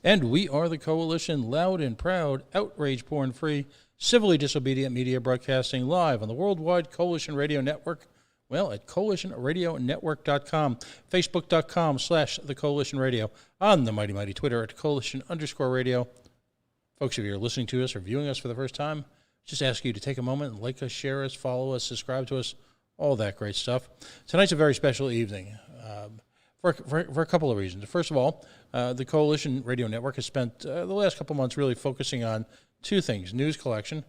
And we are the Coalition, loud and proud, outrage porn free, civilly disobedient media broadcasting live on the worldwide Coalition Radio Network. Well, at coalitionradionetwork.com, facebook.com/the Coalition Radio, on the mighty Twitter at coalition_radio. Folks, if you're listening to us or viewing us for the first time, just ask you to take a moment and like us, share us, follow us, subscribe to us, all that great stuff. Tonight's a very special evening for a couple of reasons. First of all, the Coalition Radio Network has spent the last couple months really focusing on two things: news collection.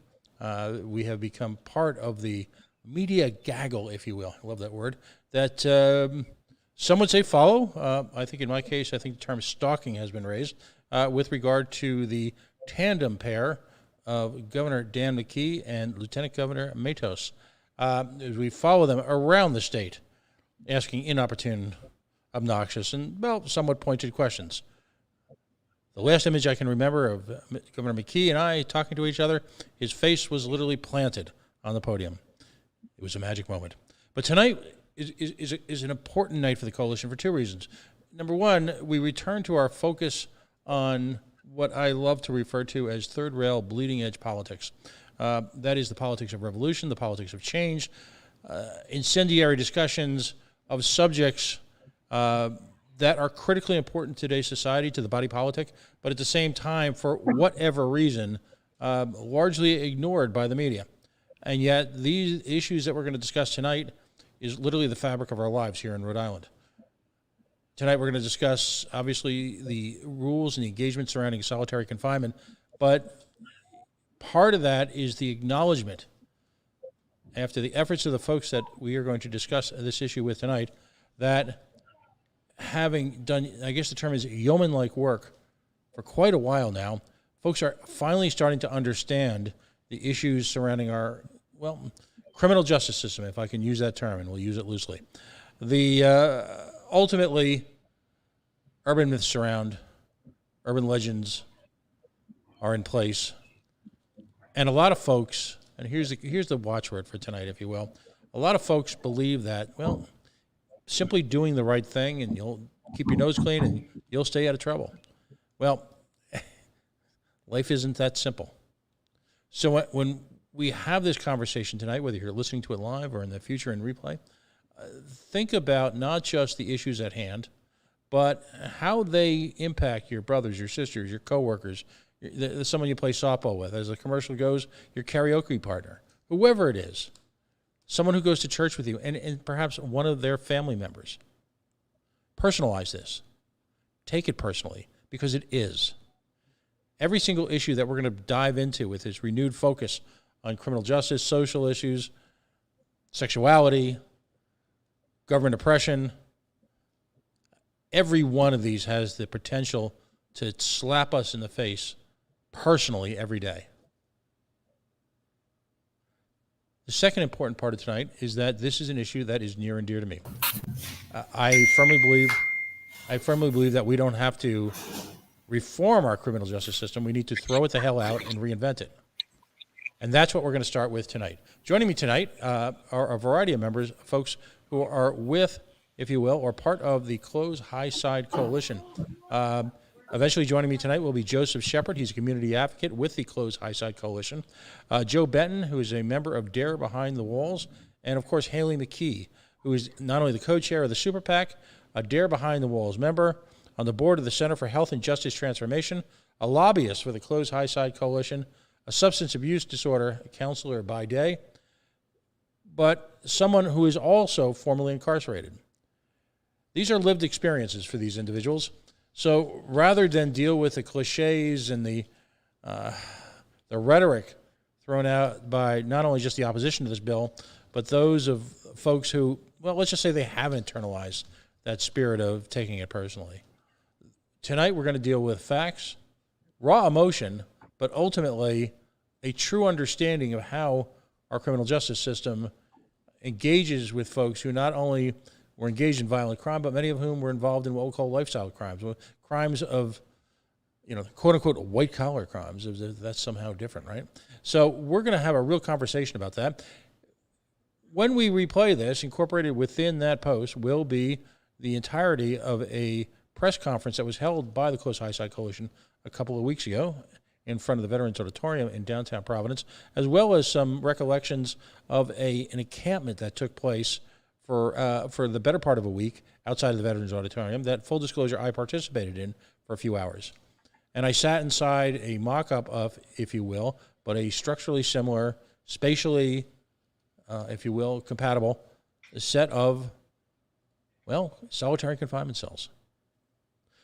We have become part of the media gaggle, if you will. I love that word. That some would say follow. I think in my case, I think the term stalking has been raised with regard to the tandem pair of Governor Dan McKee and Lieutenant Governor Matos. As we follow them around the state, asking inopportune, obnoxious, and, well, somewhat pointed questions. The last image I can remember of Governor McKee and I talking to each other, his face was literally planted on the podium. It was a magic moment. But tonight is an important night for the Coalition for two reasons. Number one, we return to our focus on what I love to refer to as third rail bleeding edge politics. That is the politics of revolution, the politics of change, incendiary discussions of subjects that are critically important to today's society, to the body politic, but at the same time, for whatever reason, largely ignored by the media. And yet these issues that we're going to discuss tonight is literally the fabric of our lives here in Rhode Island. Tonight we're going to discuss, obviously, the rules and the engagement surrounding solitary confinement, but part of that is the acknowledgement, after the efforts of the folks that we are going to discuss this issue with tonight, that having done, I guess the term is yeoman-like work for quite a while now, folks are finally starting to understand the issues surrounding our, well, criminal justice system, if I can use that term, and we'll use it loosely. The ultimately, urban myths surround, urban legends are in place, and a lot of folks, and here's the watchword for tonight, if you will, a lot of folks believe that, well, simply doing the right thing and you'll keep your nose clean and you'll stay out of trouble. Well, life isn't that simple. So when we have this conversation tonight, whether you're listening to it live or in the future in replay, think about not just the issues at hand, but how they impact your brothers, your sisters, your coworkers, someone you play softball with. As the commercial goes, your karaoke partner, whoever it is, someone who goes to church with you, and perhaps one of their family members. Personalize this. Take it personally, because it is. Every single issue that we're going to dive into with this renewed focus on criminal justice, social issues, sexuality, government oppression, every one of these has the potential to slap us in the face personally every day. The second important part of tonight is that this is an issue that is near and dear to me. I firmly believe that we don't have to reform our criminal justice system. We need to throw it the hell out and reinvent it. And that's what we're going to start with tonight. Joining me tonight are a variety of members, folks who are with, if you will, or part of the Close High Side Coalition. Eventually joining me tonight will be Joseph Shepard. He's a community advocate with the Close High Side Coalition. Joe Benton, who is a member of Dare Behind the Walls. And, of course, Haley McKee, who is not only the co-chair of the Super PAC, a Dare Behind the Walls member, on the board of the Center for Health and Justice Transformation, a lobbyist for the Close High Side Coalition, a substance abuse disorder counselor by day, but someone who is also formerly incarcerated. These are lived experiences for these individuals. So rather than deal with the cliches and the rhetoric thrown out by not only just the opposition to this bill, but those of folks who, well, let's just say they have internalized that spirit of taking it personally. Tonight we're going to deal with facts, raw emotion, but ultimately a true understanding of how our criminal justice system engages with folks who not only were engaged in violent crime, but many of whom were involved in what we'll call lifestyle crimes, crimes of, quote-unquote, white-collar crimes. That's somehow different, right? So we're going to have a real conversation about that. When we replay this, incorporated within that post will be the entirety of a press conference that was held by the Coast High Side Coalition a couple of weeks ago in front of the Veterans Auditorium in downtown Providence, as well as some recollections of an encampment that took place for the better part of a week outside of the Veterans Auditorium that, full disclosure, I participated in for a few hours. And I sat inside a mock-up of, if you will, but a structurally similar, spatially, if you will, compatible set of, well, solitary confinement cells.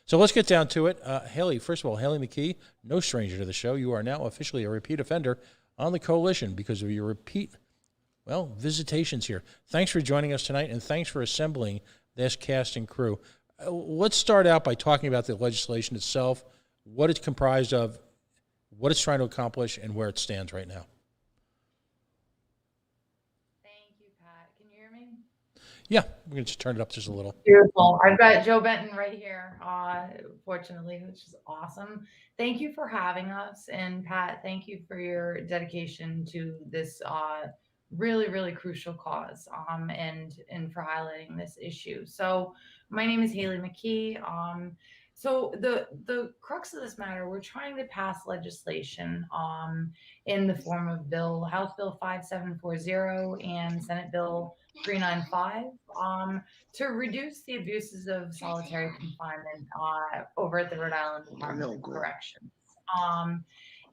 So let's get down to it. Haley, first of all, Haley McKee, no stranger to the show. You are now officially a repeat offender on the coalition because of your repeat, well, visitations here. Thanks for joining us tonight, and thanks for assembling this cast and crew. Let's start out by talking about the legislation itself, what it's comprised of, what it's trying to accomplish, and where it stands right now. Thank you, Pat. Can you hear me? Yeah, we're going to just turn it up just a little. Beautiful. I've got Joe Benton right here, fortunately, which is awesome. Thank you for having us. And Pat, thank you for your dedication to this really, really crucial cause and for highlighting this issue. So my name is Haley McKee. So the crux of this matter, we're trying to pass legislation in the form of House Bill 5740 and Senate Bill 395 to reduce the abuses of solitary confinement over at the Rhode Island Department of Corrections.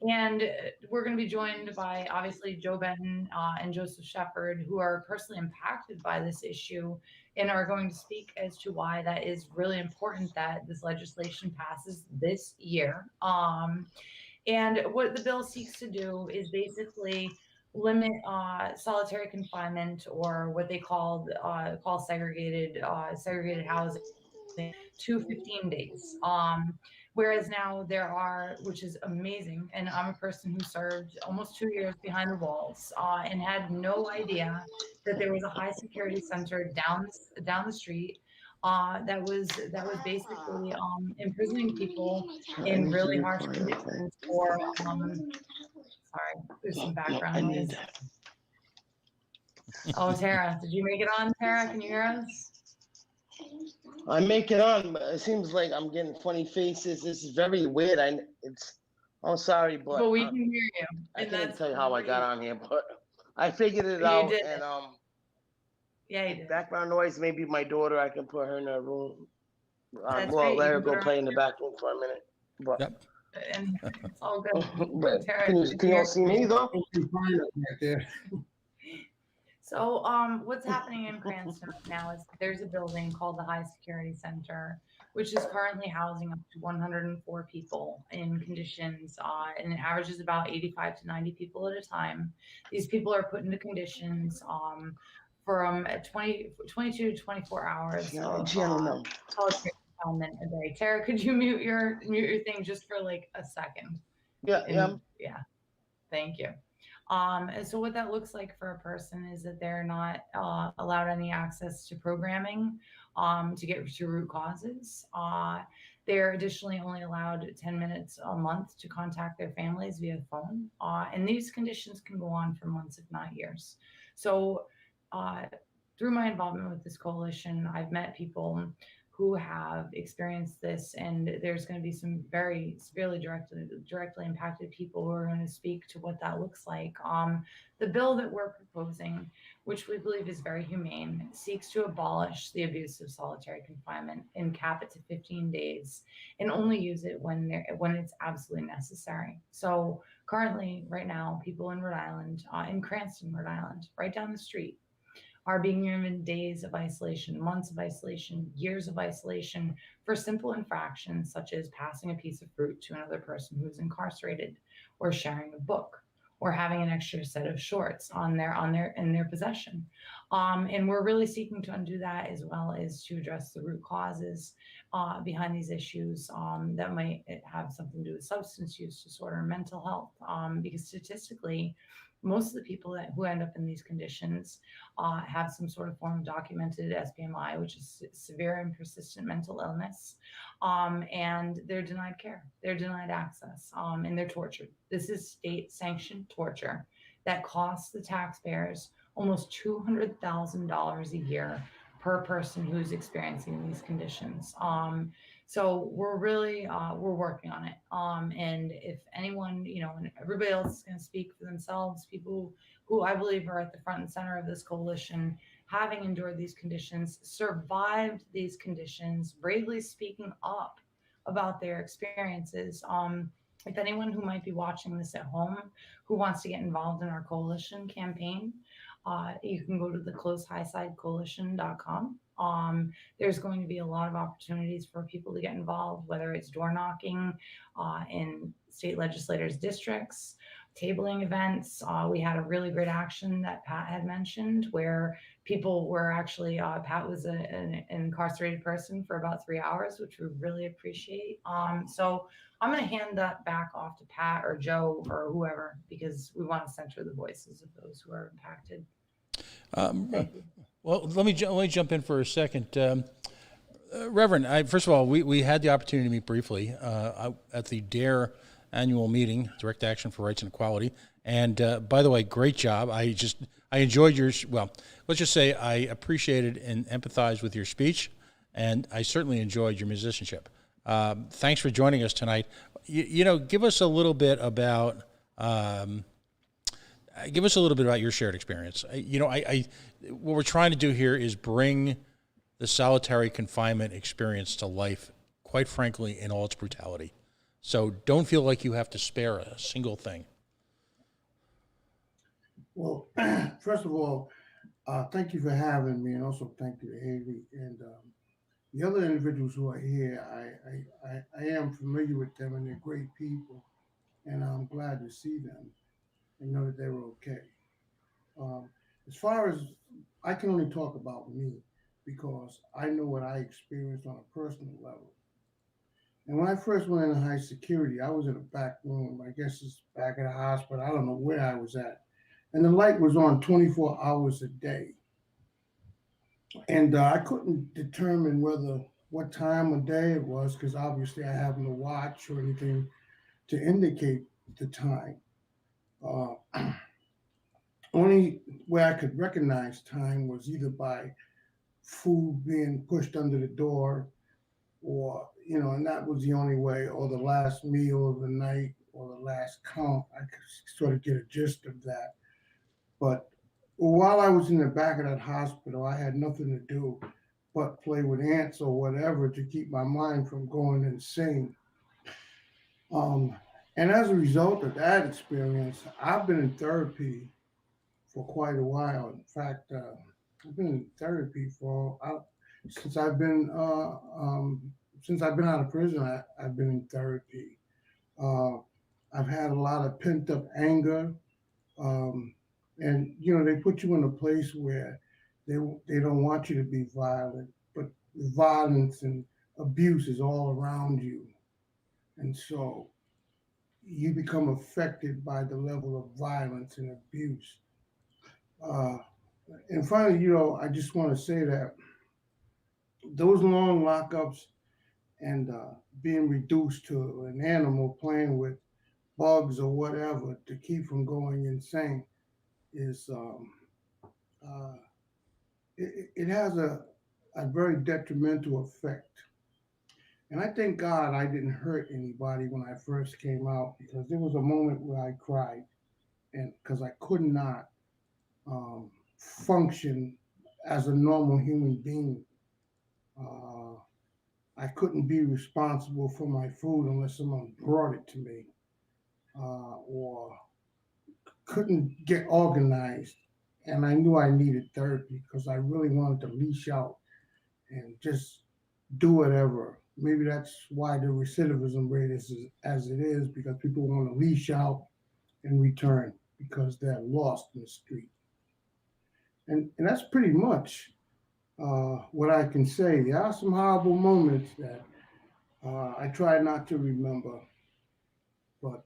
And we're going to be joined by, obviously, Joe Benton and Joseph Shepard, who are personally impacted by this issue and are going to speak as to why that is really important that this legislation passes this year. And what the bill seeks to do is basically limit solitary confinement, or what they call segregated housing, to 15 days. Whereas now there are, which is amazing, and I'm a person who served almost 2 years behind the walls and had no idea that there was a high security center down the street that was basically imprisoning people in really harsh conditions for sorry, there's some background noise. Oh, Tara, did you make it on? Tara, can you hear us? I make it on, but it seems like I'm getting funny faces. This is very weird. I'm sorry, but we can hear you. I can't tell you how I got on here, but I figured it You out. did. And yeah, you did. background noise. Maybe my daughter. I can put her in her room. That's Well, great. let You her can put go her play in the back room for a minute. But Yep. And it's all good. but Tara, can you all see me though? So what's happening in Cranston right now is there's a building called the High Security Center, which is currently housing up to 104 people in conditions, and it averages about 85 to 90 people at a time. These people are put into conditions from 22 to 24 hours of solitary confinement a day. Tara, could you mute your thing just for like a second? Yeah. Thank you. And so what that looks like for a person is that they're not allowed any access to programming to get to root causes. They're additionally only allowed 10 minutes a month to contact their families via phone. And these conditions can go on for months, if not years. So through my involvement with this coalition, I've met people who have experienced this, and there's going to be some very severely directly impacted people who are going to speak to what that looks like. The bill that we're proposing, which we believe is very humane, seeks to abolish the abuse of solitary confinement and cap it to 15 days, and only use it when it's absolutely necessary. So currently, right now, people in Rhode Island, in Cranston, Rhode Island, right down the street, are being given days of isolation, months of isolation, years of isolation for simple infractions such as passing a piece of fruit to another person who's incarcerated, or sharing a book, or having an extra set of shorts in their possession. And we're really seeking to undo that, as well as to address the root causes behind these issues that might have something to do with substance use disorder, mental health, because statistically, most of the people who end up in these conditions have some sort of form of documented SPMI, which is severe and persistent mental illness, and they're denied care, they're denied access, and they're tortured. This is state-sanctioned torture that costs the taxpayers almost $200,000 a year per person who's experiencing these conditions. So we're really we're working on it. And if anyone, and everybody else is going to speak for themselves, people who I believe are at the front and center of this coalition, having endured these conditions, survived these conditions, bravely speaking up about their experiences. If anyone who might be watching this at home who wants to get involved in our coalition campaign, you can go to the closehighsidecoalition.com. There's going to be a lot of opportunities for people to get involved, whether it's door knocking in state legislators' districts, tabling events. We had a really great action that Pat had mentioned where people were actually, Pat was an incarcerated person for about 3 hours, which we really appreciate. So I'm going to hand that back off to Pat or Joe or whoever, because we want to center the voices of those who are impacted. Thank you. Well, let me jump in for a second. Reverend, first of all, we had the opportunity to meet briefly at the DARE annual meeting, Direct Action for Rights and Equality. And by the way, great job. I enjoyed let's just say I appreciated and empathized with your speech, and I certainly enjoyed your musicianship. Thanks for joining us tonight. Give us a little bit about your shared experience. What we're trying to do here is bring the solitary confinement experience to life, quite frankly, in all its brutality. So don't feel like you have to spare a single thing. Well, first of all, thank you for having me, and also thank you to Haley and the other individuals who are here. I am familiar with them, and they're great people, and I'm glad to see them and know that they were okay. As far as I can only talk about me, because I know what I experienced on a personal level. And when I first went into high security, I was in a back room. I guess it's back at a hospital. I don't know where I was at. And the light was on 24 hours a day. And I couldn't determine what time of day it was, because obviously I have no watch or anything to indicate the time. Only way I could recognize time was either by food being pushed under the door, or, and that was the only way, or the last meal of the night, or the last count. I could sort of get a gist of that. But while I was in the back of that hospital, I had nothing to do but play with ants or whatever to keep my mind from going insane. And as a result of that experience, I've been in therapy for quite a while. In fact, I've been in therapy since I've been out of prison. I've been in therapy. I've had a lot of pent up anger, and they put you in a place where they don't want you to be violent, but violence and abuse is all around you, and so you become affected by the level of violence and abuse. And finally, I just want to say that those long lockups and being reduced to an animal playing with bugs or whatever to keep from going insane is it has a very detrimental effect. And I thank God I didn't hurt anybody when I first came out, because there was a moment where I cried, and because I could not function as a normal human being. I couldn't be responsible for my food unless someone brought it to me, or couldn't get organized. And I knew I needed therapy because I really wanted to leash out and just do whatever. Maybe that's why the recidivism rate is as it is, because people want to leash out and return because they're lost in the street. And that's pretty much what I can say. There are some horrible moments that I try not to remember, but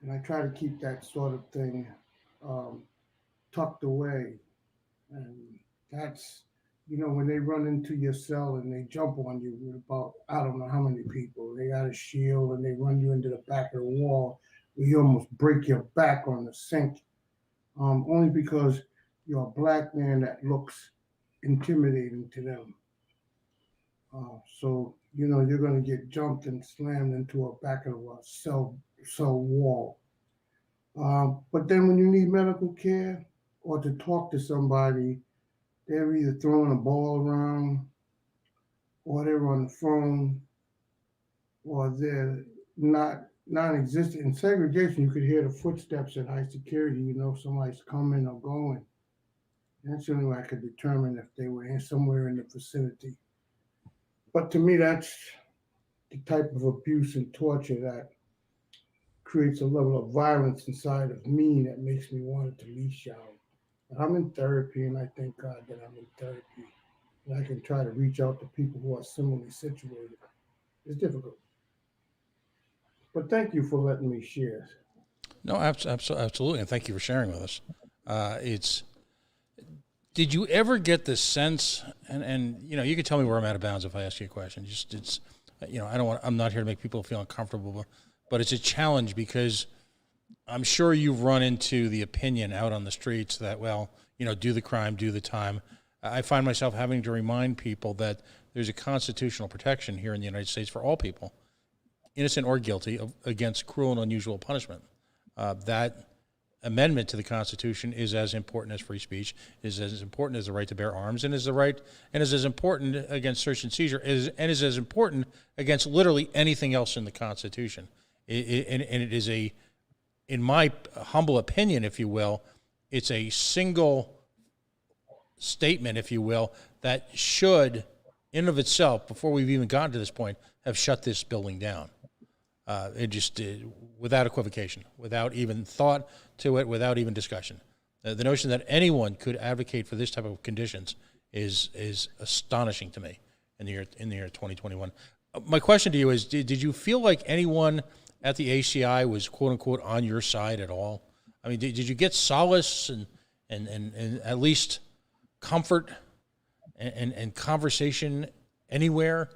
and I try to keep that sort of thing tucked away. And that's, when they run into your cell and they jump on you with about, I don't know how many people, they got a shield and they run you into the back of the wall where you almost break your back on the sink, only because you're a black man that looks intimidating to them. So you're going to get jumped and slammed into a back of a cell wall. But then when you need medical care or to talk to somebody, they're either throwing a ball around, or they're on the phone, or they're non-existent. In segregation, you could hear the footsteps at high security. Somebody's coming or going. That's the only way I could determine if they were somewhere in the vicinity. But to me, that's the type of abuse and torture that creates a level of violence inside of me that makes me want to leash out. And I'm in therapy, and I thank God that I'm in therapy. And I can try to reach out to people who are similarly situated. It's difficult. But thank you for letting me share. No, absolutely, and thank you for sharing with us. Did you ever get the sense, and you can tell me where I'm out of bounds if I ask you a question. I'm not here to make people feel uncomfortable, but it's a challenge because I'm sure you've run into the opinion out on the streets that, do the crime, do the time. I find myself having to remind people that there's a constitutional protection here in the United States for all people, innocent or guilty, against cruel and unusual punishment. That amendment to the Constitution is as important as free speech, is as important as the right to bear arms, and is as important against search and seizure, and is as important against literally anything else in the Constitution. It is in my humble opinion, if you will, it's a single statement, if you will, that should, in of itself, before we've even gotten to this point, have shut this building down. Without equivocation, without even thought to it, without even discussion. The notion that anyone could advocate for this type of conditions is astonishing to me in the year 2021. My question to you is: Did you feel like anyone at the ACI was quote unquote on your side at all? I mean, did you get solace and at least comfort and conversation anywhere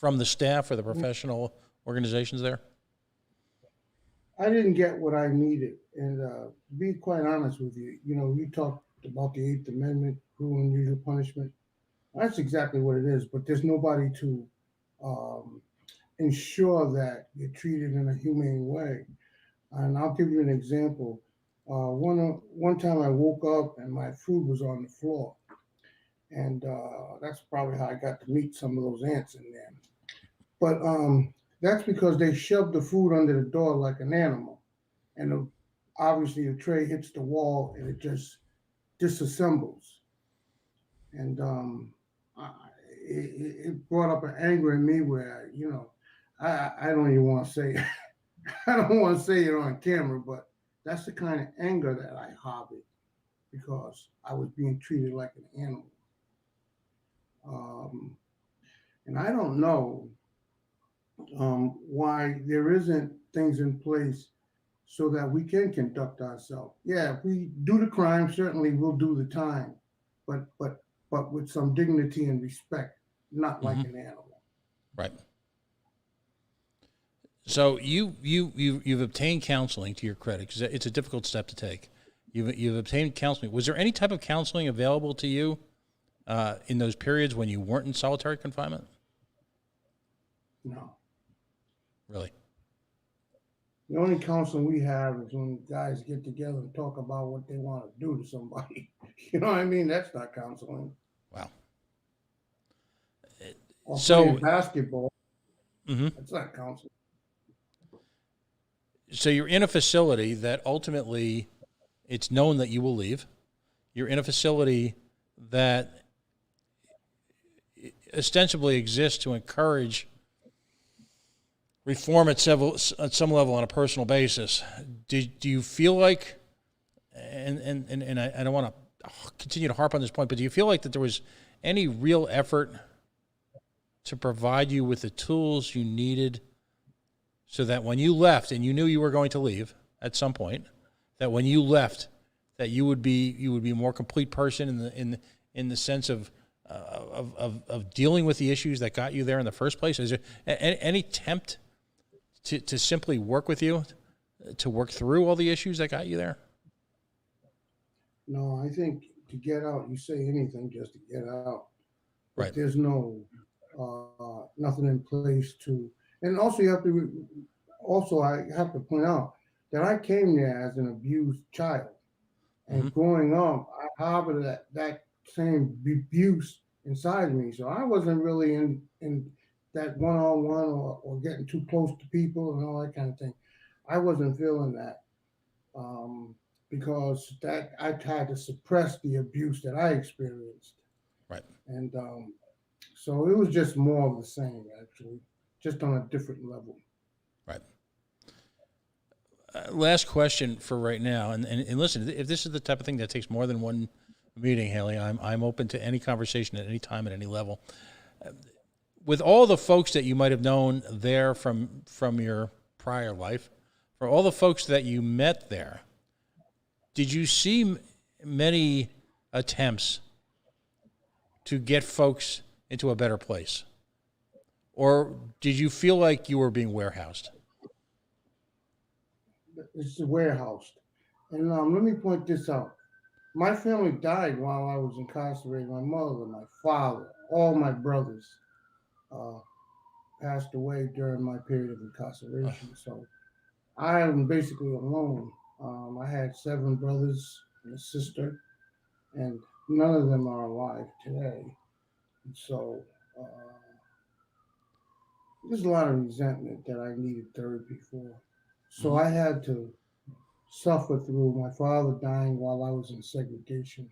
from the staff or the professional organizations there? I didn't get what I needed. And to be quite honest with you, you talked about the Eighth Amendment, cruel and unusual punishment. That's exactly what it is, but there's nobody to ensure that you're treated in a humane way. And I'll give you an example. One time I woke up and my food was on the floor. And that's probably how I got to meet some of those ants in there. But that's because they shoved the food under the door like an animal. And obviously the tray hits the wall and it just disassembles. And it brought up an anger in me where, I don't even want to say it. I don't want to say it on camera, but that's the kind of anger that I harbored because I was being treated like an animal. And I don't know why there isn't things in place so that we can conduct ourselves. Yeah, if we do the crime, certainly we'll do the time, but with some dignity and respect, not like an animal. Right. So you've obtained counseling, to your credit, because it's a difficult step to take. You've obtained counseling. Was there any type of counseling available to you in those periods when you weren't in solitary confinement? No. Really? The only counseling we have is when guys get together and talk about what they want to do to somebody. You know what I mean? That's not counseling. Wow. Or So playing basketball. That's not counseling. So you're in a facility that ultimately it's known that you will leave. You're in a facility that ostensibly exists to encourage reform at some level on a personal basis. Do you feel like, and I don't want to continue to harp on this point, but do you feel like that there was any real effort to provide you with the tools you needed so that when you left, and you knew you were going to leave at some point, that when you left, that you would be a more complete person in the sense of dealing with the issues that got you there in the first place? Is there any attempt to simply work with you, to work through all the issues that got you there? No, I think to get out, you say anything just to get out. But Right. there's no nothing in place to. And also, you have to. Also, I have to point out that I came there as an abused child, and growing up, I harbored that same abuse inside me. So I wasn't really in that one-on-one or getting too close to people and all that kind of thing. I wasn't feeling that because that I tried to suppress the abuse that I experienced, Right. and so it was just more of the same, actually, just on a different level. Right. Last question for right now, and listen, if this is the type of thing that takes more than one meeting, Haley, I'm open to any conversation at any time at any level. With all the folks that you might have known there from your prior life, for all the folks that you met there, did you see many attempts to get folks into a better place, or did you feel like you were being warehoused? It's warehoused. And let me point this out. My family died while I was incarcerated. My mother, my father, all my brothers uh, passed away during my period of incarceration. So I am basically alone. I had 7 brothers and a sister, and none of them are alive today. And so there's a lot of resentment that I needed therapy for. So I had to suffer through my father dying while I was in segregation.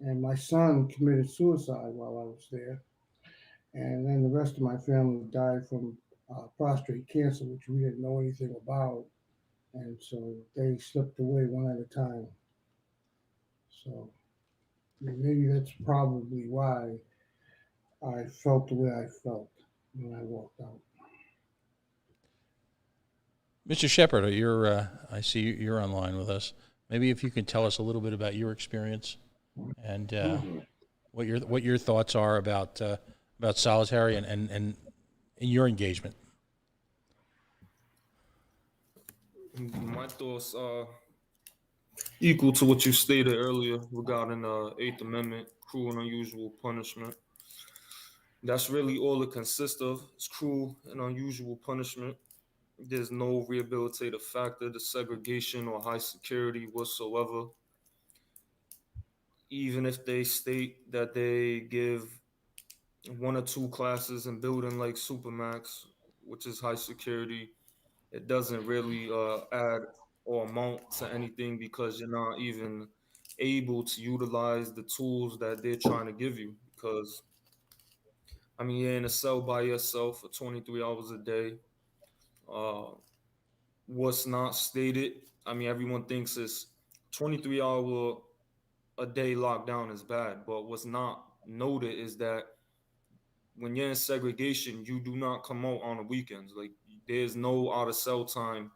And my son committed suicide while I was there. And then the rest of my family died from prostate cancer, which we didn't know anything about. And so they slipped away one at a time. So maybe that's probably why I felt the way I felt when I walked out. Mr. Shepard, I see you're online with us. Maybe if you can tell us a little bit about your experience and what your thoughts are about solitary and your engagement. My thoughts are equal to what you stated earlier regarding the Eighth Amendment, cruel and unusual punishment. That's really all it consists of. It's cruel and unusual punishment. There's no rehabilitative factor to segregation or high security whatsoever. Even if they state that they give 1 or 2 classes in building like Supermax, which is high security, it doesn't really add or amount to anything because you're not even able to utilize the tools that they're trying to give you. Because, I mean, you're in a cell by yourself for 23 hours a day. What's not stated, I mean, everyone thinks it's 23-hour a day lockdown is bad, but what's not noted is that when you're in segregation, you do not come out on the weekends. Like, there's no out of cell time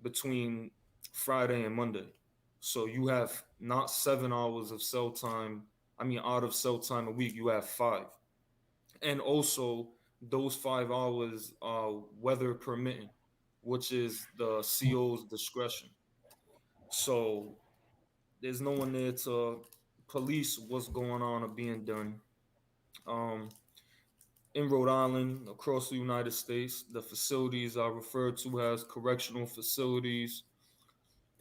between Friday and Monday. So you have not 7 hours of cell time. I mean, out of cell time a week, you have 5. And also, those 5 hours are weather permitting, which is the CO's discretion. So there's no one there to police what's going on or being done. Um, in Rhode Island, across the United States, the facilities are referred to as correctional facilities,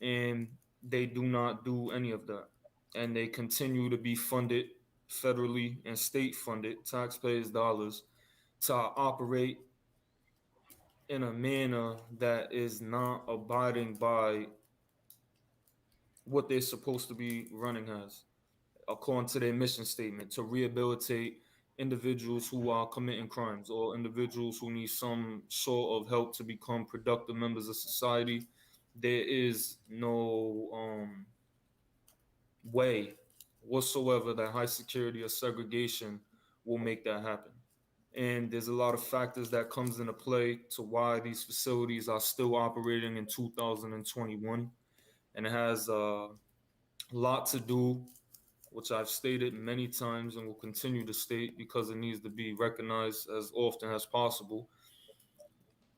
and they do not do any of that. And they continue to be funded federally and state funded, taxpayers' dollars, to operate in a manner that is not abiding by what they're supposed to be running as, according to their mission statement, to rehabilitate individuals who are committing crimes or individuals who need some sort of help to become productive members of society. There is no way whatsoever that high security or segregation will make that happen. And there's a lot of factors that comes into play to why these facilities are still operating in 2021. And it has a lot to do, which I've stated many times and will continue to state because it needs to be recognized as often as possible.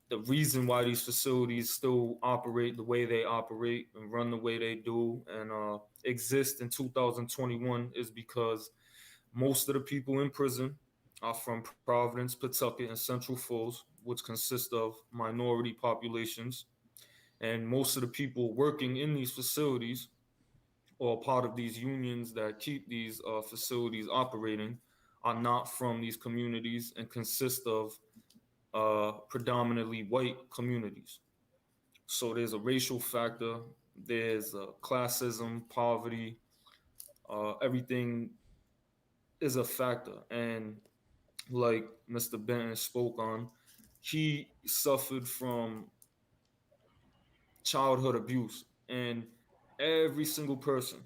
the reason why these facilities still operate the way they operate and run the way they do and exist in 2021 is because most of the people in prison are from Providence, Pawtucket, and Central Falls, which consist of minority populations. And most of the people working in these facilities or part of these unions that keep these facilities operating are not from these communities and consist of predominantly white communities. So there's a racial factor, there's classism, poverty, everything is a factor. And like Mr. Benton spoke on, he suffered from childhood abuse. And every single person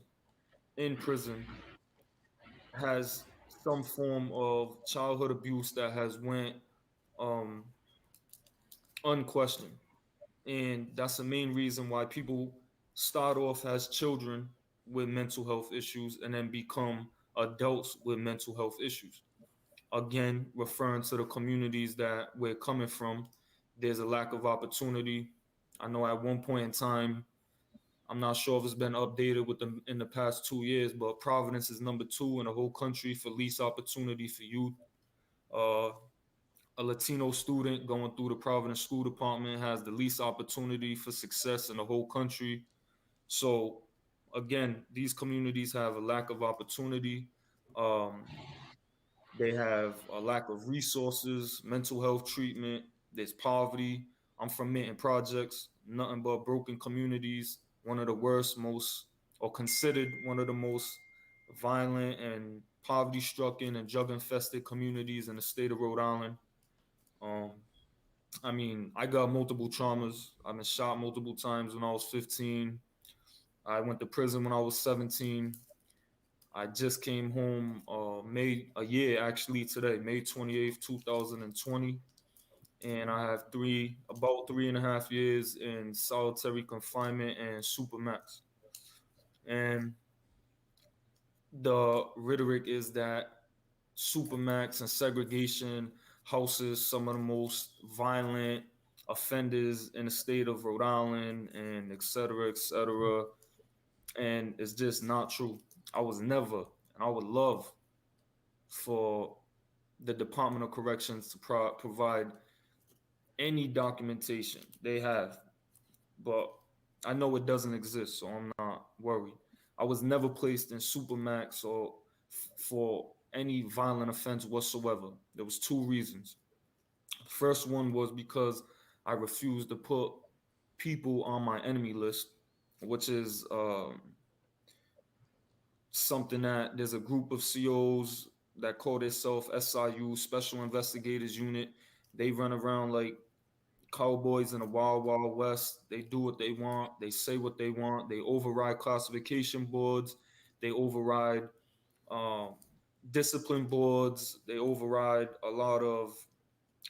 in prison has some form of childhood abuse that has went um, unquestioned. And that's the main reason why people start off as children with mental health issues and then become adults with mental health issues. Again, referring to the communities that we're coming from, there's a lack of opportunity. I know at one point in time, I'm not sure if it's been updated with them in the past 2 years, but Providence is number 2 in the whole country for least opportunity for youth. Uh, a Latino student going through the Providence School Department has the least opportunity for success in the whole country. So, again, these communities have a lack of opportunity. Um, they have a lack of resources, mental health treatment. There's poverty. I'm from Minton Projects, nothing but broken communities. One of the worst, most, or considered one of the most violent and poverty-stricken and drug-infested communities in the state of Rhode Island. Um, I mean, I got multiple traumas. I've been shot multiple times when I was 15. I went to prison when I was 17. I just came home May a year actually today, May 28th, 2020. And I have about 3.5 years in solitary confinement and supermax. And the rhetoric is that supermax and segregation houses some of the most violent offenders in the state of Rhode Island and et cetera, et cetera. And it's just not true. I was never, and I would love for the Department of Corrections to provide any documentation they have, but I know it doesn't exist, so I'm not worried. I was never placed in supermax or for any violent offense whatsoever. There was 2 reasons. The first one was because I refused to put people on my enemy list, which is something that there's a group of COs that call themselves SIU, Special Investigators Unit. They run around like cowboys in the wild, wild west. They do what they want. They say what they want. They override classification boards. They override discipline boards. They override a lot of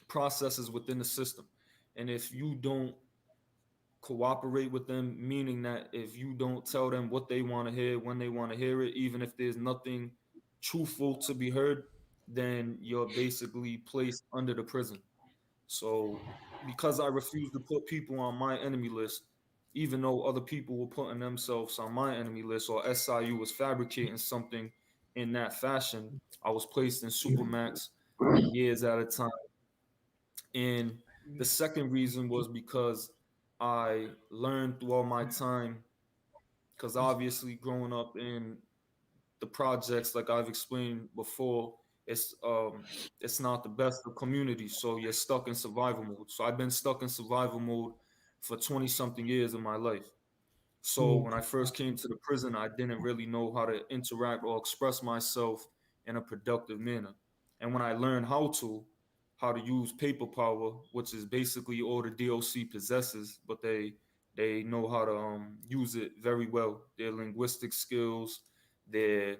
processes within the system. And if you don't cooperate with them, meaning that if you don't tell them what they want to hear, when they want to hear it, even if there's nothing truthful to be heard, then you're basically placed under the prison. So because I refuse to put people on my enemy list, even though other people were putting themselves on my enemy list or SIU was fabricating something in that fashion, I was placed in Supermax for years at a time. And the second reason was because I learned throughout my time, because obviously growing up in the projects, like I've explained before, it's not the best of communities, so you're stuck in survival mode. So I've been stuck in survival mode for 20 something years of my life. So when I first came to the prison, I didn't really know how to interact or express myself in a productive manner. And when I learned how to use paper power, which is basically all the DOC possesses, but they know how to use it very well. Their linguistic skills, their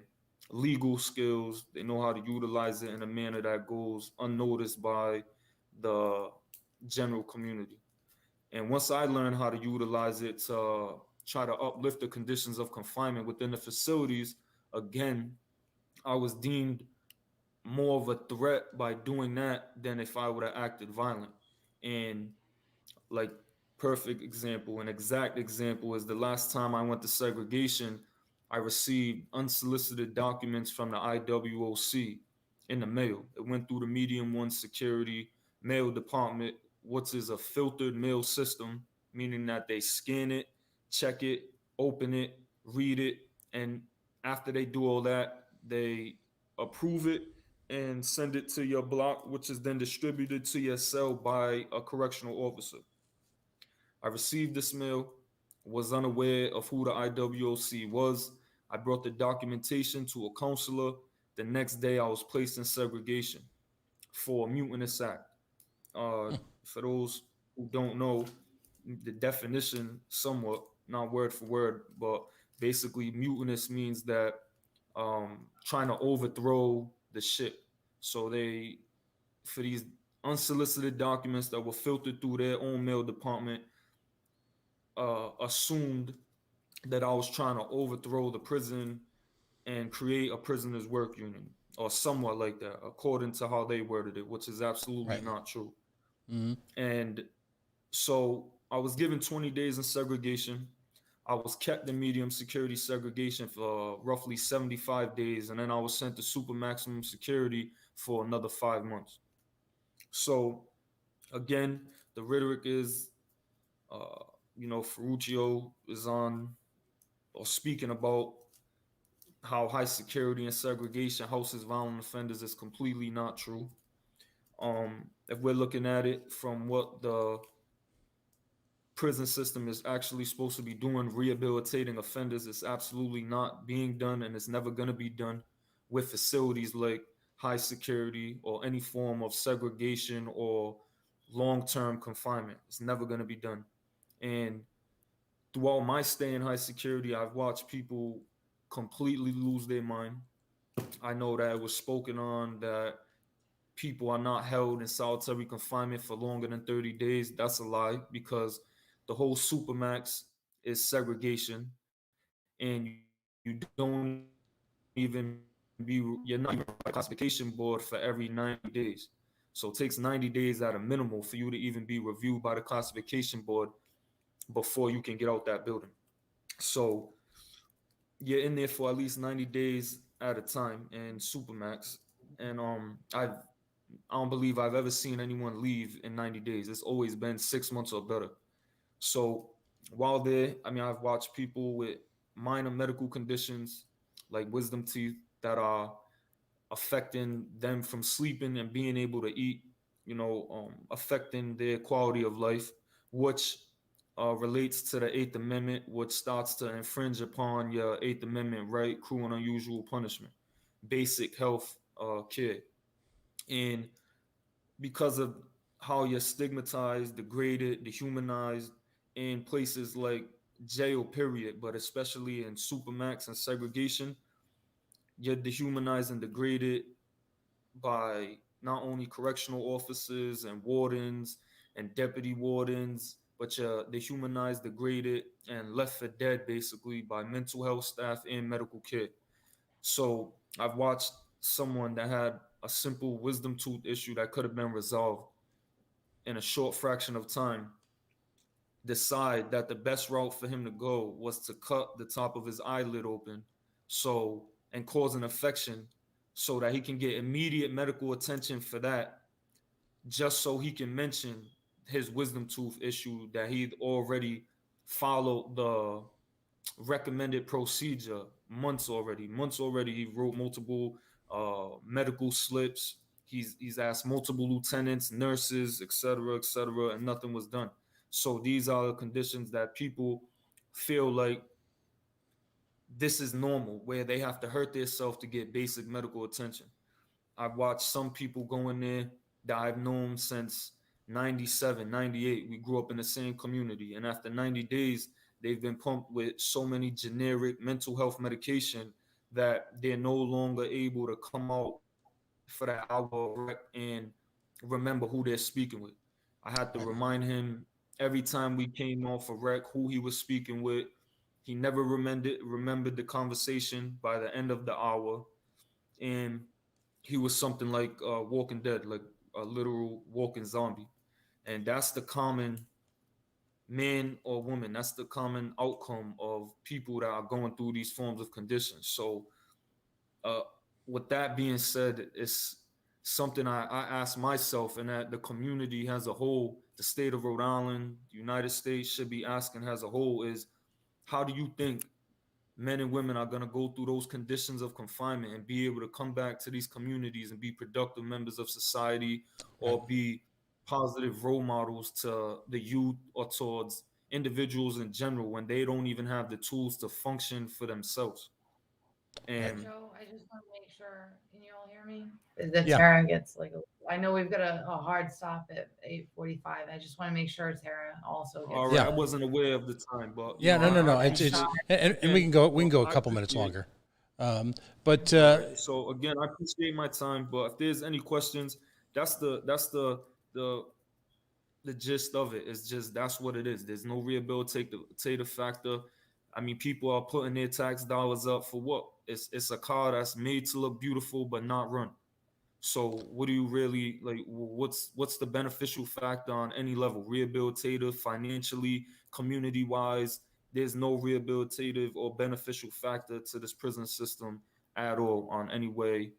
legal skills, they know how to utilize it in a manner that goes unnoticed by the general community. And once I learned how to utilize it to try to uplift the conditions of confinement within the facilities, again, I was deemed more of a threat by doing that than if I would have acted violent. And Like, perfect example, an exact example is the last time I went to segregation, I received unsolicited documents from the IWOC in the mail. It went through the medium one security mail department, which is a filtered mail system, meaning that they scan it, check it, open it, read it, and after they do all that, they approve it and send it to your block, which is then distributed to your cell by a correctional officer. I received this mail, was unaware of who the IWOC was. I brought the documentation to a counselor. The next day, I was placed in segregation for a mutinous act. For those who don't know the definition, somewhat, not word for word, but basically, mutinous means that trying to overthrow the ship. So they, for these unsolicited documents that were filtered through their own mail department, assumed that I was trying to overthrow the prison and create a prisoners' work union, or somewhat like that, according to how they worded it, which is absolutely Right. not true. Mm-hmm. And so I was given 20 days in segregation. I was kept in medium security segregation for roughly 75 days, and then I was sent to super maximum security for another 5 months. So again, the rhetoric is, Ferruccio is on or speaking about how high security and segregation houses violent offenders is completely not true. If we're looking at it from what the prison system is actually supposed to be doing, rehabilitating offenders, it's absolutely not being done, and it's never going to be done with facilities like high security or any form of segregation or long-term confinement. It's never going to be done. And throughout my stay in high security, I've watched people completely lose their mind. I know that it was spoken on that people are not held in solitary confinement for longer than 30 days. That's a lie, because the whole supermax is segregation, and you don't even you're not even on a classification board for every 90 days. So it takes 90 days at a minimum for you to even be reviewed by the classification board before you can get out that building. So you're in there for at least 90 days at a time in supermax. And I don't believe I've ever seen anyone leave in 90 days. It's always been 6 months or better. So while there, I've watched people with minor medical conditions like wisdom teeth that are affecting them from sleeping and being able to eat, affecting their quality of life, which relates to the Eighth Amendment, which starts to infringe upon your Eighth Amendment right, cruel and unusual punishment, basic health care. And because of how you're stigmatized, degraded, dehumanized in places like jail, period, but especially in supermax and segregation, you're dehumanized and degraded by not only correctional officers and wardens and deputy wardens, but you're dehumanized, degraded, and left for dead basically by mental health staff and medical care. So I've watched someone that had a simple wisdom tooth issue that could have been resolved in a short fraction of time decide that the best route for him to go was to cut the top of his eyelid open and cause an infection so that he can get immediate medical attention for that, just so he can mention his wisdom tooth issue that he'd already followed the recommended procedure months already. He wrote multiple medical slips. He's asked multiple lieutenants, nurses, etc., and nothing was done. So these are the conditions that people feel like this is normal, where they have to hurt themselves to get basic medical attention. I've watched some people go in there that I've known since 97, 98. We grew up in the same community. And after 90 days, they've been pumped with so many generic mental health medication that they're no longer able to come out for that hour and remember who they're speaking with. I had to remind him every time we came off a rec who he was speaking with. He never remembered the conversation by the end of the hour. And he was something like Walking Dead, like a literal walking zombie. And that's the common man or woman. That's the common outcome of people that are going through these forms of conditions. So, with that being said, it's something I ask myself, and that the community as a whole, the state of Rhode Island, the United States should be asking as a whole is, how do you think men and women are going to go through those conditions of confinement and be able to come back to these communities and be productive members of society, or be positive role models to the youth or towards individuals in general when they don't even have the tools to function for themselves? And Joe, I just want to make sure, can you all hear me? The Yeah. Tara gets like, I know we've got a hard stop at 8:45. I just want to make sure Tara also gets. all right, Yeah. I wasn't aware of the time, but Yeah, no. I It's appreciate- and we can go a I couple minutes appreciate- longer. But So again, I appreciate my time, but if there's any questions, that's the gist of it. It's just, that's what it is. There's no rehabilitative factor. I mean, people are putting their tax dollars up for what? It's a car that's made to look beautiful but not run. So what do you really like? What's the beneficial factor on any level? Rehabilitative, financially, community wise, there's no rehabilitative or beneficial factor to this prison system at all on any way,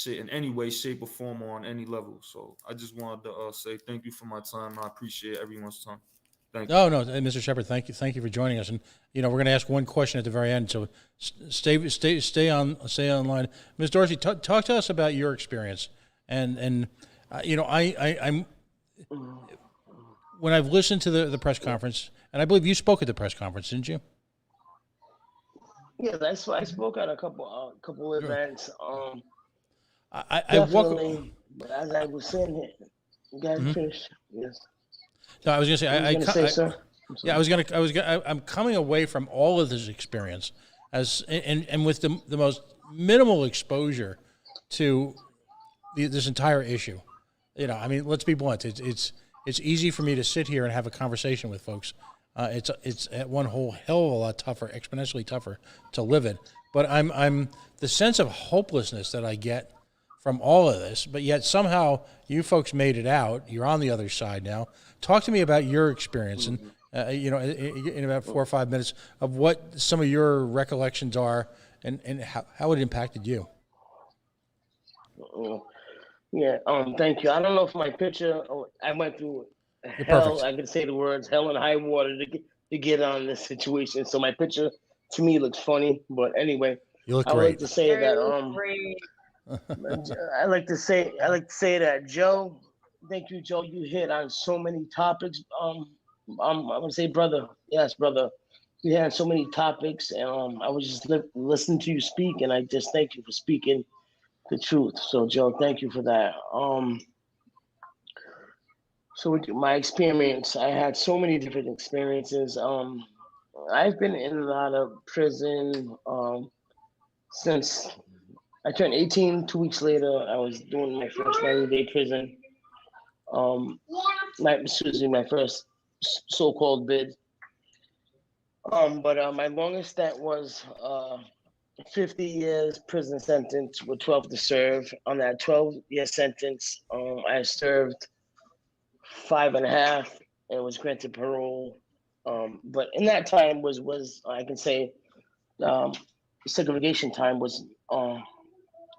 in any way, shape, or form, or on any level. So I just wanted to say thank you for my time. I appreciate everyone's time. Thank you. no, Mr. Shepard, thank you for joining us. And we're going to ask one question at the very end. So stay online. Ms. Dorsey, talk to us about your experience. And I'm when I've listened to the press conference, and I believe you spoke at the press conference, didn't you? Yeah, that's why I spoke at a couple events. I walk. Definitely. But as I was saying here, you guys finish. Yes. No, I was going to say. What were you gonna say, sir? Yeah, I'm coming away from all of this experience and with the most minimal exposure to this entire issue. I mean, let's be blunt. It's easy for me to sit here and have a conversation with folks. It's one whole hell of a lot tougher, exponentially tougher to live in. But I'm the sense of hopelessness that I get from all of this, but yet somehow you folks made it out. You're on the other side now. Talk to me about your experience, and in about 4 or 5 minutes, of what some of your recollections are, and how it impacted you. Yeah. Thank you. I don't know if my picture. I went through You're hell. perfect. I could say the words hell and high water to get on this situation. So my picture to me looks funny, but anyway, You look I would like great. to say that Great. I like to say that Joe. Thank you, Joe. You hit on so many topics. I'm gonna say, brother. Yes, brother. You had so many topics, and I was just listening to you speak, and I just thank you for speaking the truth. So, Joe, thank you for that. So with my experience, I had so many different experiences. I've been in a lot of prison since I turned 18. 2 weeks later, I was doing my first 90-day prison. My first so-called bid. But my longest stint was 50 years prison sentence with 12 to serve. On that 12-year sentence, I served 5.5 and was granted parole. But in that time was I can say segregation time was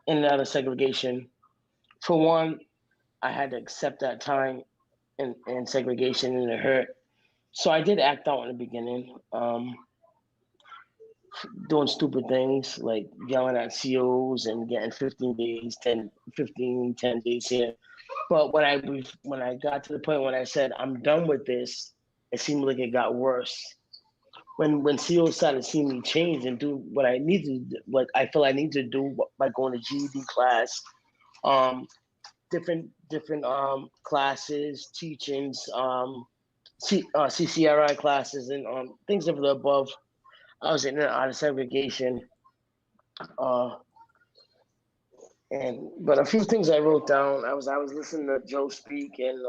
in and out of segregation. For one, I had to accept that time in segregation, and it hurt. So I did act out in the beginning, doing stupid things like yelling at COs and getting 15 days, 10 days here. But when I got to the point when I said I'm done with this, it seemed like it got worse. When COs started seeing me change and do what I need to, what I feel I need to do by going to GED class, different classes, teachings, CCRI classes, and things of the above. I was in and out of segregation. But a few things I wrote down. I was listening to Joe speak, and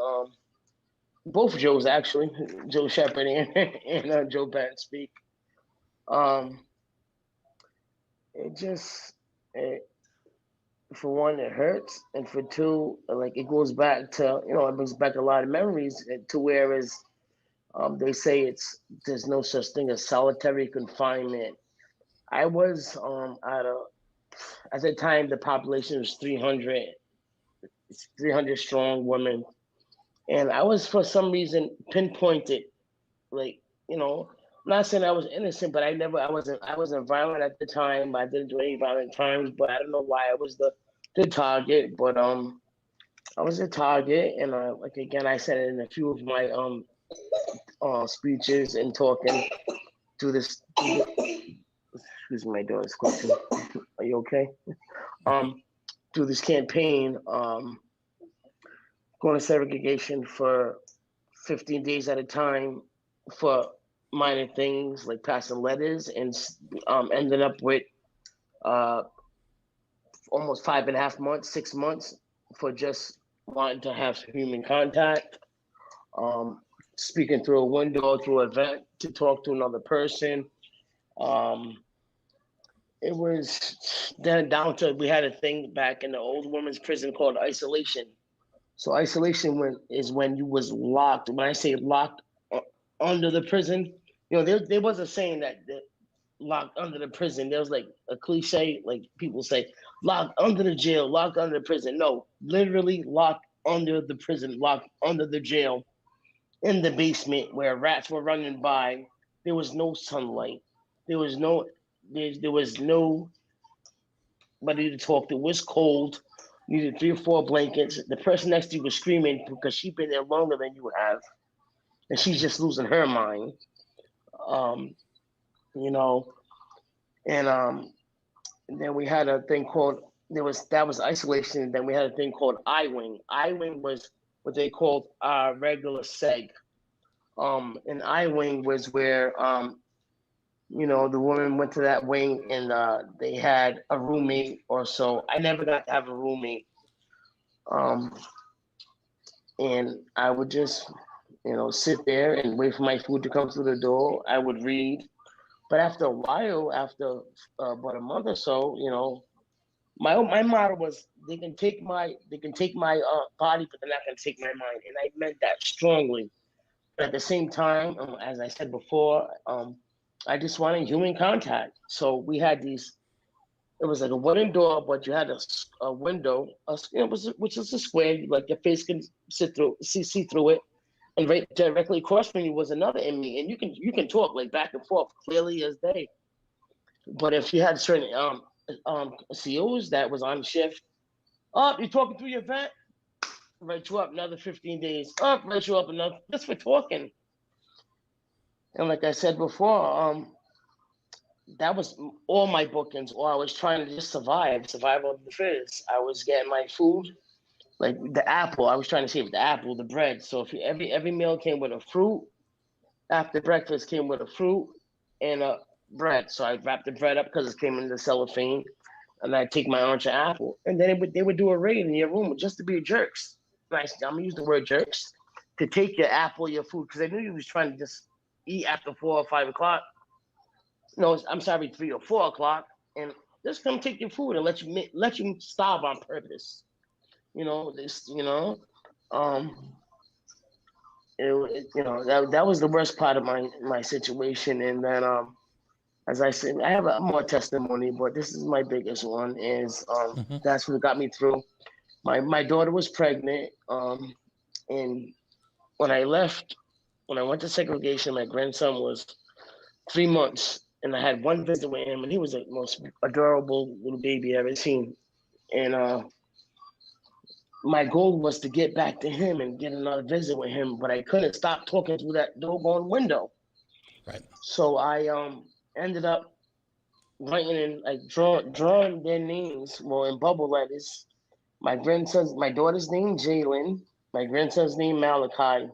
both Joes actually, Joe Shepard and Joe Benton speak. For one, it hurts, and for two, like it goes back to it brings back a lot of memories to whereas They say there's no such thing as solitary confinement. I was at the time the population was 300, 300 strong women, and I was for some reason pinpointed, like, I'm not saying I was innocent, but I wasn't violent at the time. I didn't do any violent crimes, but I don't know why I was the target. But I was a target, and like again, I said it in a few of my speeches and talking through this. Excuse me, my daughter's question. Are you okay? Through this campaign, going to segregation for 15 days at a time for minor things like passing letters, and ended up with almost 5.5 months, 6 months for just wanting to have human contact, speaking through a window, through a vent to talk to another person. It was then down to, we had a thing back in the old women's prison called isolation. So isolation is when you was locked. When I say locked under the prison, there was a saying that locked under the prison. There was like a cliche, like people say, locked under the jail, locked under the prison. No, literally locked under the prison, locked under the jail, in the basement where rats were running by. There was no sunlight. There was nobody to talk to. It was cold. You needed 3 or 4 blankets. The person next to you was screaming because she'd been there longer than you have, and she's just losing her mind. And then we had a thing called that was isolation. And then we had a thing called I-wing. I-wing was what they called our regular seg. And I-wing was where the woman went to that wing, and they had a roommate or so. I never got to have a roommate. And I would just, sit there and wait for my food to come through the door. I would read. But after a while, after about a month or so, my motto was, they can take my body, but they're not going to take my mind. And I meant that strongly. But at the same time, as I said before, I just wanted human contact. So we had these. It was like a wooden door, but you had a window, which is a square, like your face can see through it, and right directly across from you was another inmate, and you can talk like back and forth clearly as day. But if you had certain COs that was on shift, you're talking through your vent, write you up another 15 days, write you up another, just for talking. And like I said before, that was all my bookings, or I was trying to just survive of the fittest. I was getting my food, like the apple. I was trying to save the apple, the bread. So if every meal came with a fruit, after breakfast came with a fruit and a bread. So I'd wrap the bread up because it came in the cellophane, and I'd take my orange apple. And then they would do a raid in your room just to be jerks. I'm gonna use the word jerks, to take your apple, your food, because I knew you was trying to just eat after 4 or 5 o'clock. No, I'm sorry, 3 or 4 o'clock, and just come take your food and let you starve on purpose. That was the worst part of my situation. And then, as I said, I have more testimony, but this is my biggest one. Is that's what got me through. My daughter was pregnant, and when I went to segregation, my grandson was 3 months. And I had one visit with him, and he was the most adorable little baby I ever seen. And my goal was to get back to him and get another visit with him, but I couldn't stop talking through that doggone window. Right. So I ended up writing in, like, drawing their names, in bubble letters. My daughter's name, Jalen, my grandson's name, Malachi,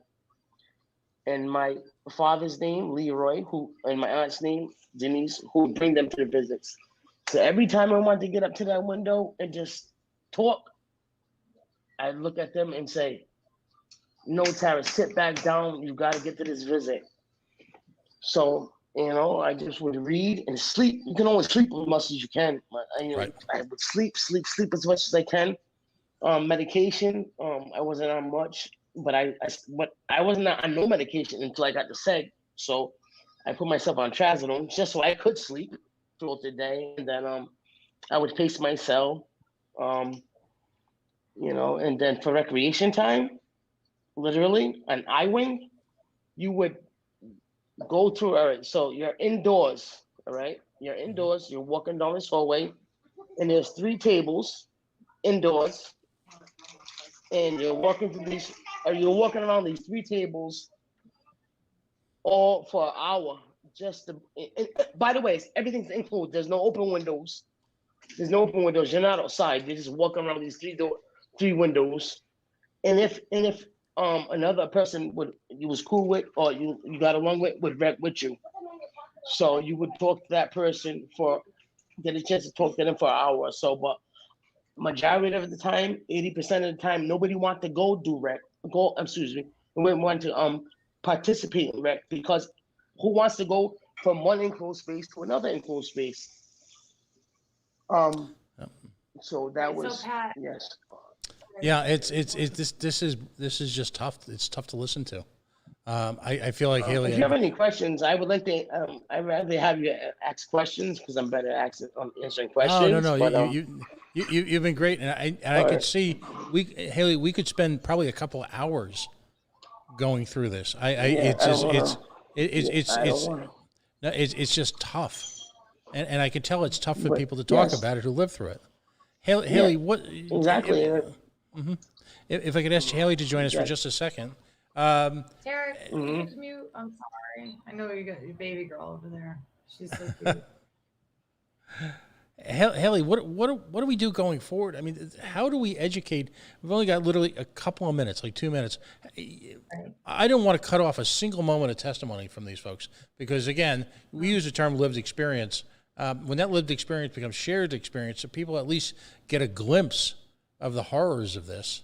and my father's name, Leroy, and my aunt's name, Denise, who would bring them to the visits. So every time I wanted to get up to that window and just talk, I'd look at them and say, "No, Tara, sit back down. You got to get to this visit." So, I just would read and sleep. You can only sleep as much as you can. Right. I would sleep as much as I can. Medication, I wasn't on much. but I wasn't on no medication until I got the seg. So I put myself on trazodone just so I could sleep throughout the day, and then I would pace myself, and then for recreation time, literally an I-wing, you would go through. All right, so you're indoors. All right, you're indoors. You're walking down this hallway, and there's 3 tables indoors, and you're walking around these 3 tables all for an hour. By the way, everything's included. There's no open windows. You're not outside. You're just walking around these 3 windows. And if another person you was cool with or you got along with would rec with you, so you would talk to that person get a chance to talk to them for an hour or so. But majority of the time, 80% of the time, nobody want to want to participate in rec, because who wants to go from one enclosed space to another enclosed space? So that was, Pat, yes. Yeah, this is just tough. It's tough to listen to. I feel like Haley. If you have any questions, I would like to. I'd rather have you ask questions because I'm better at answering questions. Oh no, But, you've been great, and I could see Haley. We could spend probably a couple of hours going through this. It's just tough, and I can tell it's tough for people to talk about it who live through it. Haley, what exactly? If I could ask Haley to join us for just a second. Derek, can you mute? I'm sorry. I know you got your baby girl over there. She's so cute. Haley, what do we do going forward? I mean, how do we educate? We've only got literally a couple of minutes, like 2 minutes. I don't want to cut off a single moment of testimony from these folks because, again, we use the term lived experience. When that lived experience becomes shared experience, so people at least get a glimpse of the horrors of this.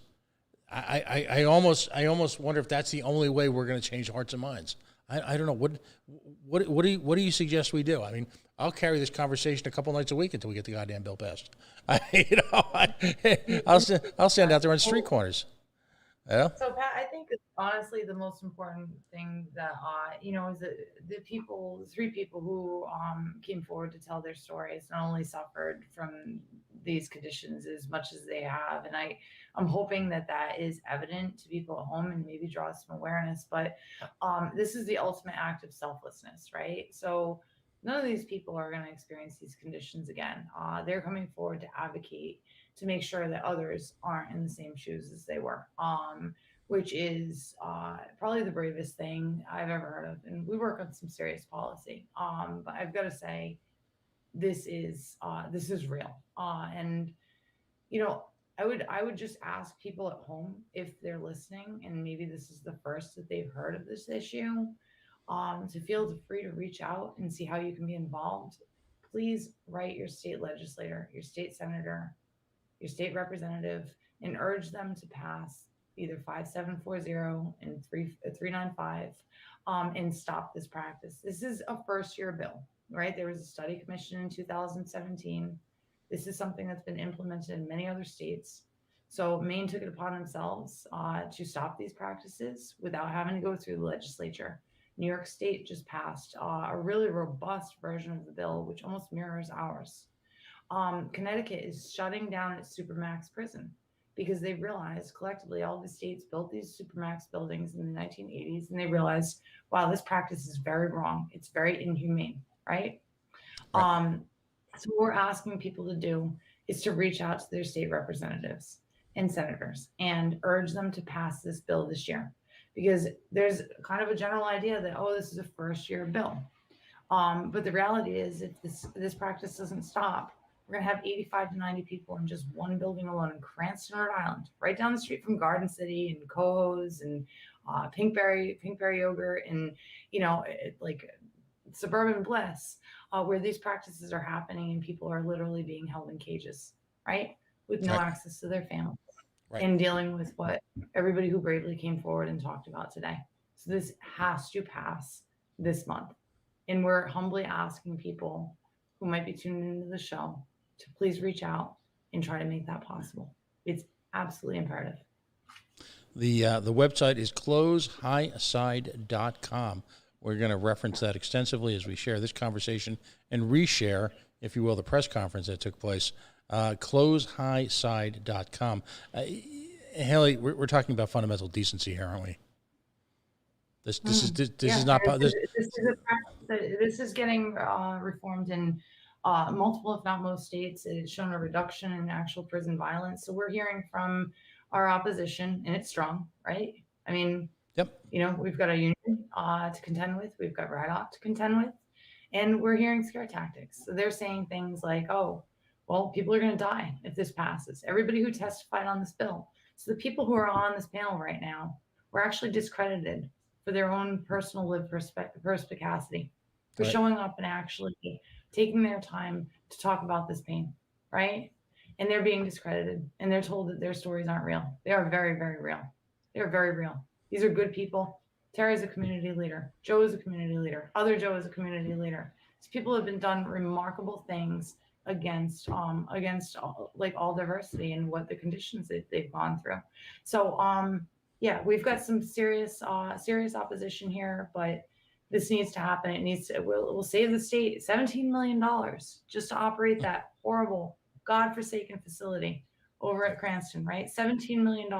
I almost wonder if that's the only way we're going to change hearts and minds. I don't know. What do you suggest we do? I mean, I'll carry this conversation a couple nights a week until we get the goddamn bill passed. I'll stand out there on street corners. Yeah. So Pat, I think honestly the most important thing that is that the 3 people who came forward to tell their stories not only suffered from these conditions as much as they have, and I'm hoping that is evident to people at home and maybe draw some awareness. But this is the ultimate act of selflessness, right? So none of these people are going to experience these conditions again. They're coming forward to advocate to make sure that others aren't in the same shoes as they were, which is probably the bravest thing I've ever heard of. And we work on some serious policy, but I've got to say, this is real. And I would just ask people at home if they're listening, and maybe this is the first that they've heard of this issue, to feel free to reach out and see how you can be involved. Please write your state legislator, your state senator, your state representative, and urge them to pass either 5740 and 395 and stop this practice. This is a first-year bill, right? There was a study commission in 2017. This is something that's been implemented in many other states. So Maine took it upon themselves to stop these practices without having to go through the legislature. New York State just passed a really robust version of the bill, which almost mirrors ours. Connecticut is shutting down its Supermax prison because they realized collectively all the states built these Supermax buildings in the 1980s, and they realized, wow, this practice is very wrong. It's very inhumane, right? So what we're asking people to do is to reach out to their state representatives and senators and urge them to pass this bill this year, because there's kind of a general idea that, oh, this is a first-year bill. But the reality is, if this practice doesn't stop, we're going to have 85 to 90 people in just one building alone in Cranston, Rhode Island, right down the street from Garden City and Cohoes and Pinkberry Yogurt and, like Suburban Bliss, where these practices are happening and people are literally being held in cages, right? With no access to their families and dealing with what everybody who bravely came forward and talked about today. So this has to pass this month. And we're humbly asking people who might be tuning into the show to please reach out and try to make that possible. It's absolutely imperative. The website is closehighside.com. We're going to reference that extensively as we share this conversation and reshare, if you will, the press conference that took place. Closehighside.com. Haley, we're talking about fundamental decency here, aren't we? This is not this. This is getting reformed in multiple, if not most states. It's shown a reduction in actual prison violence. So we're hearing from our opposition, and it's strong, right? I mean, Yep. You know, we've got a union to contend with. We've got RIDOC to contend with, and we're hearing scare tactics. So they're saying things like, "Oh, well, people are going to die if this passes." Everybody who testified on this bill. So the people who are on this panel right now were actually discredited for their own personal lived perspicacity, for Right. showing up and actually taking their time to talk about this pain, right? And they're being discredited, and they're told that their stories aren't real. They are very, very real. They're very real. These are good people. Terry's a community leader. Joe is a community leader. Other Joe is a community leader. These people have been done remarkable things against all diversity and what the conditions that they've gone through. So yeah, we've got some serious opposition here, but this needs to happen. It needs to. We'll save the state $17 million just to operate that horrible, godforsaken facility over at Cranston, right? $17 million.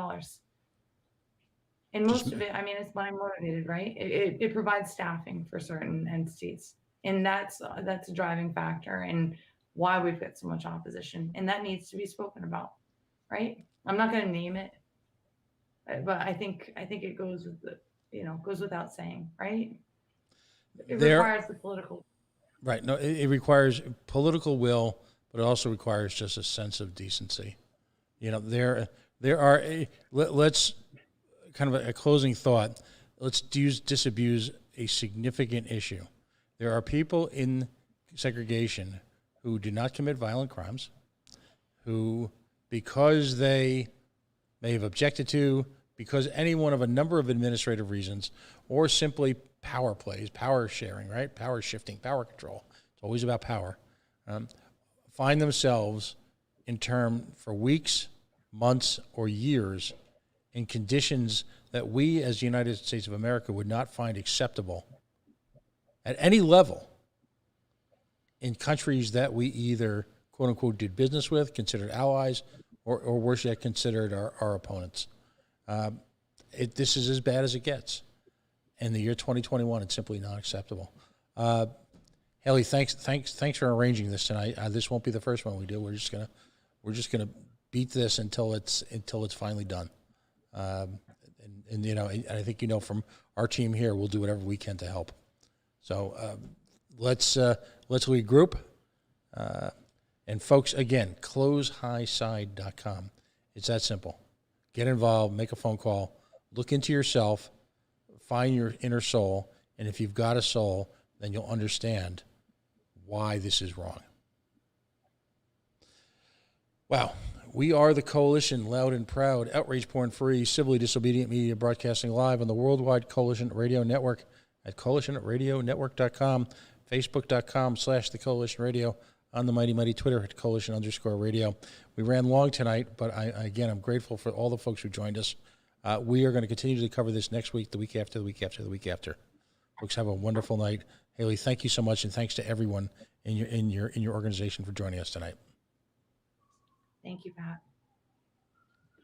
And most of it, I mean, it's money motivated, right? It provides staffing for certain entities, and that's a driving factor in why we've got so much opposition, and that needs to be spoken about, right? I'm not going to name it, but I think it goes with goes without saying, right? It requires the political. Right. No, it requires political will, but it also requires just a sense of decency. You know, there are let's kind of a closing thought. Let's disabuse a significant issue. There are people in segregation who do not commit violent crimes, who, because they may have objected to, because any one of a number of administrative reasons, or simply power plays, power sharing, right? Power shifting, power control. It's always about power. Find themselves for weeks, months, or years in conditions that we as the United States of America would not find acceptable at any level in countries that we either, quote unquote, did business with, considered allies, or worse yet, considered our opponents. This is as bad as it gets. In the year 2021, it's simply not acceptable. Haley, thanks for arranging this tonight. This won't be the first one we do. We're just gonna beat this until it's finally done. And you know, I think, you know, from our team here, we'll do whatever we can to help. So let's regroup. And folks, again, closehighside.com. It's that simple. Get involved, make a phone call, look into yourself, find your inner soul, and if you've got a soul, then you'll understand why this is wrong. Wow. We are the Coalition, loud and proud, outrage porn free, civilly disobedient media broadcasting live on the Worldwide Coalition Radio Network at coalitionradionetwork.com, facebook.com/the Coalition Radio, on the mighty Twitter at Coalition_radio. We ran long tonight, but I'm grateful for all the folks who joined us. We are going to continue to cover this next week, the week after, the week after, the week after. Folks, have a wonderful night. Haley, thank you so much, and thanks to everyone in your organization for joining us tonight. Thank you, Pat.